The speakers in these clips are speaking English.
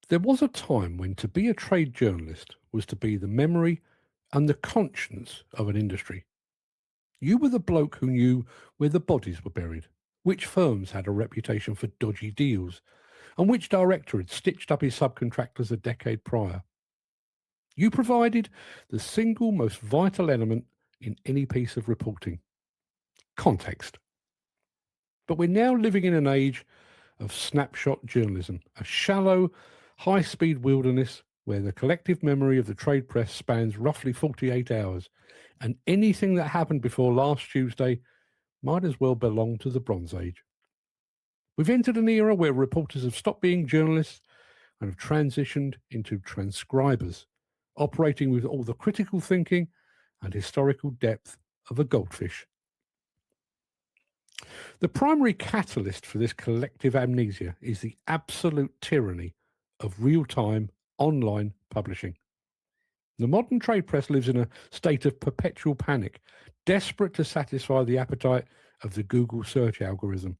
There was a time when to be a trade journalist was to be the memory and the conscience of an industry. You were the bloke who knew where the bodies were buried, which firms had a reputation for dodgy deals, and which director had stitched up his subcontractors a decade prior. You provided the single most vital element in any piece of reporting: context. But we're now living in an age of snapshot journalism, a shallow, high-speed wilderness where the collective memory of the trade press spans roughly 48 hours, and anything that happened before last Tuesday might as well belong to the Bronze Age. We've entered an era where reporters have stopped being journalists and have transitioned into transcribers, operating with all the critical thinking and historical depth of a goldfish. The primary catalyst for this collective amnesia is the absolute tyranny of real-time online publishing. The modern trade press lives in a state of perpetual panic, desperate to satisfy the appetite of the Google search algorithm.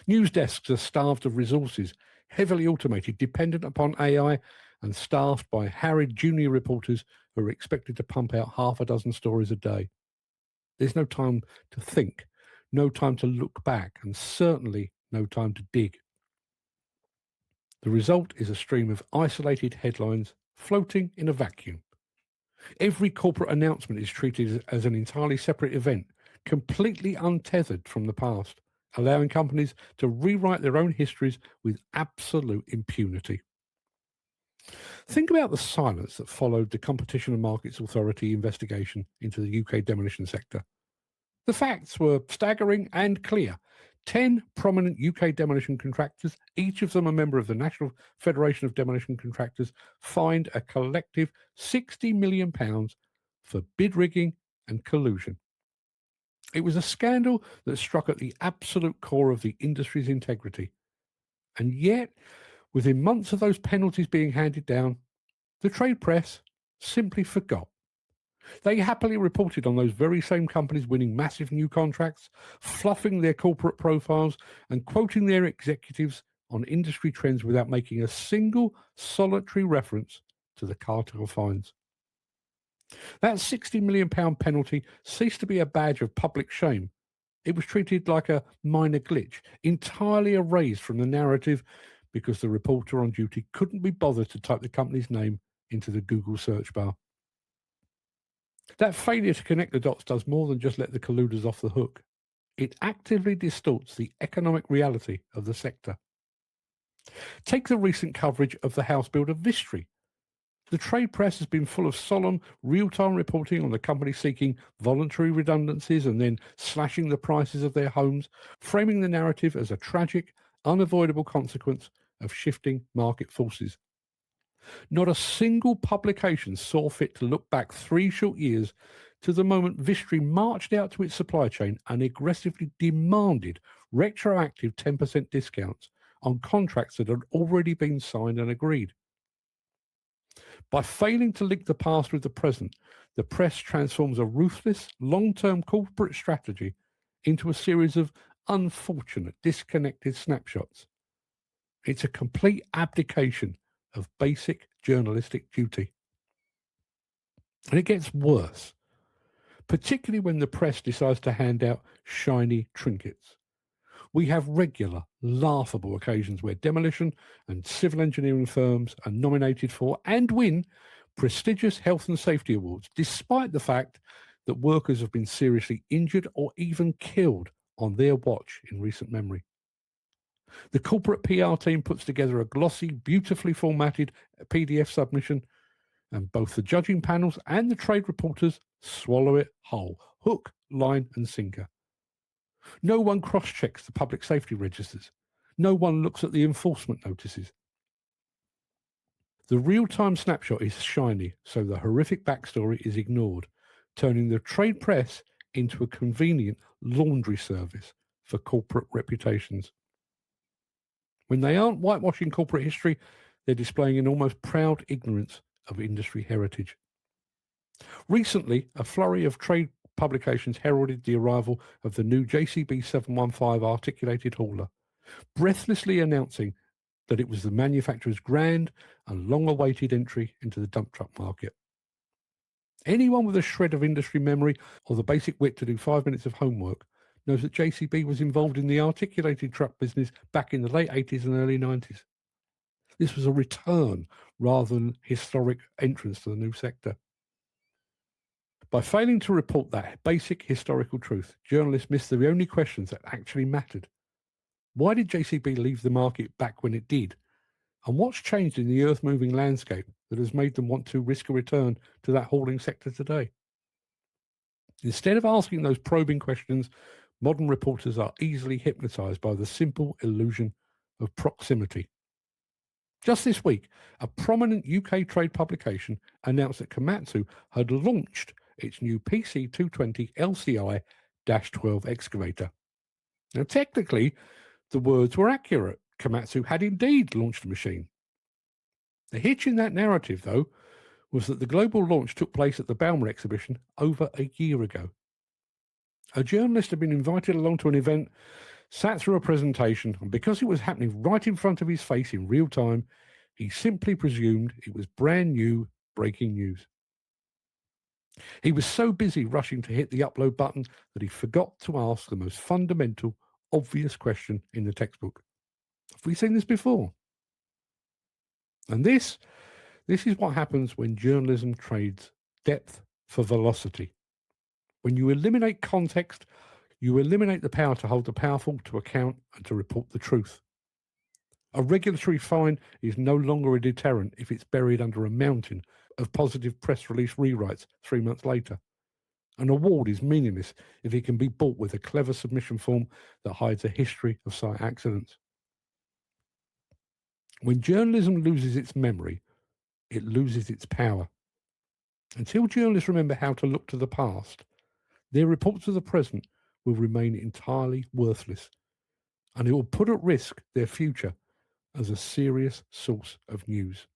News desks are starved of resources, heavily automated, dependent upon AI, and staffed by harried junior reporters who are expected to pump out half a dozen stories a day. There's no time to think, no time to look back, and certainly no time to dig. The result is a stream of isolated headlines floating in a vacuum. Every corporate announcement is treated as an entirely separate event, completely untethered from the past, allowing companies to rewrite their own histories with absolute impunity. Think about the silence that followed the Competition and Markets Authority investigation into the UK demolition sector. The facts were staggering and clear. 10 prominent UK demolition contractors, each of them a member of the National Federation of Demolition Contractors, fined a collective £60 million for bid rigging and collusion. It was a scandal that struck at the absolute core of the industry's integrity. And yet, within months of those penalties being handed down, the trade press simply forgot. They happily reported on those very same companies winning massive new contracts, fluffing their corporate profiles, and quoting their executives on industry trends without making a single solitary reference to the cartel fines. That £60 million penalty ceased to be a badge of public shame. It was treated like a minor glitch, entirely erased from the narrative because the reporter on duty couldn't be bothered to type the company's name into the Google search bar. That failure to connect the dots does more than just let the colluders off the hook. It actively distorts the economic reality of the sector. Take the recent coverage of the house builder Vistry. The trade press has been full of solemn, real-time reporting on the company seeking voluntary redundancies and then slashing the prices of their homes, framing the narrative as a tragic, unavoidable consequence of shifting market forces. Not a single publication saw fit to look back 3 short years to the moment Vistry marched out to its supply chain and aggressively demanded retroactive 10% discounts on contracts that had already been signed and agreed. By failing to link the past with the present, the press transforms a ruthless, long-term corporate strategy into a series of unfortunate, disconnected snapshots. It's a complete abdication of basic journalistic duty. And it gets worse, particularly when the press decides to hand out shiny trinkets. We have regular, laughable occasions where demolition and civil engineering firms are nominated for and win prestigious health and safety awards, despite the fact that workers have been seriously injured or even killed on their watch in recent memory. The corporate PR team puts together a glossy, beautifully formatted PDF submission, and both the judging panels and the trade reporters swallow it whole, hook, line, and sinker. No one cross-checks the public safety registers. No one looks at the enforcement notices. The real-time snapshot is shiny, so the horrific backstory is ignored, turning the trade press into a convenient laundry service for corporate reputations. When they aren't whitewashing corporate history, they're displaying an almost proud ignorance of industry heritage. Recently, a flurry of trade publications heralded the arrival of the new JCB 715 articulated hauler, breathlessly announcing that it was the manufacturer's grand and long-awaited entry into the dump truck market. Anyone with a shred of industry memory or the basic wit to do 5 minutes of homework knows that JCB was involved in the articulated truck business back in the late 80s and early 90s. This was a return rather than historic entrance to the new sector. By failing to report that basic historical truth, journalists missed the only questions that actually mattered. Why did JCB leave the market back when it did? And what's changed in the earth-moving landscape that has made them want to risk a return to that hauling sector today? Instead of asking those probing questions, modern reporters are easily hypnotized by the simple illusion of proximity. Just this week, a prominent UK trade publication announced that Komatsu had launched its new PC220 LCI-12 excavator. Now, technically, the words were accurate. Komatsu had indeed launched the machine. The hitch in that narrative, though, was that the global launch took place at the Bauma exhibition over a year ago. A journalist had been invited along to an event, sat through a presentation, and because it was happening right in front of his face in real time, he simply presumed it was brand new breaking news. He was so busy rushing to hit the upload button that he forgot to ask the most fundamental, obvious question in the textbook. Have we seen this before? And this is what happens when journalism trades depth for velocity. When you eliminate context, you eliminate the power to hold the powerful to account and to report the truth. A regulatory fine is no longer a deterrent if it's buried under a mountain of positive press release rewrites 3 months later. An award is meaningless if it can be bought with a clever submission form that hides a history of site accidents. When journalism loses its memory, it loses its power. Until journalists remember how to look to the past, their reports of the present will remain entirely worthless, and it will put at risk their future as a serious source of news.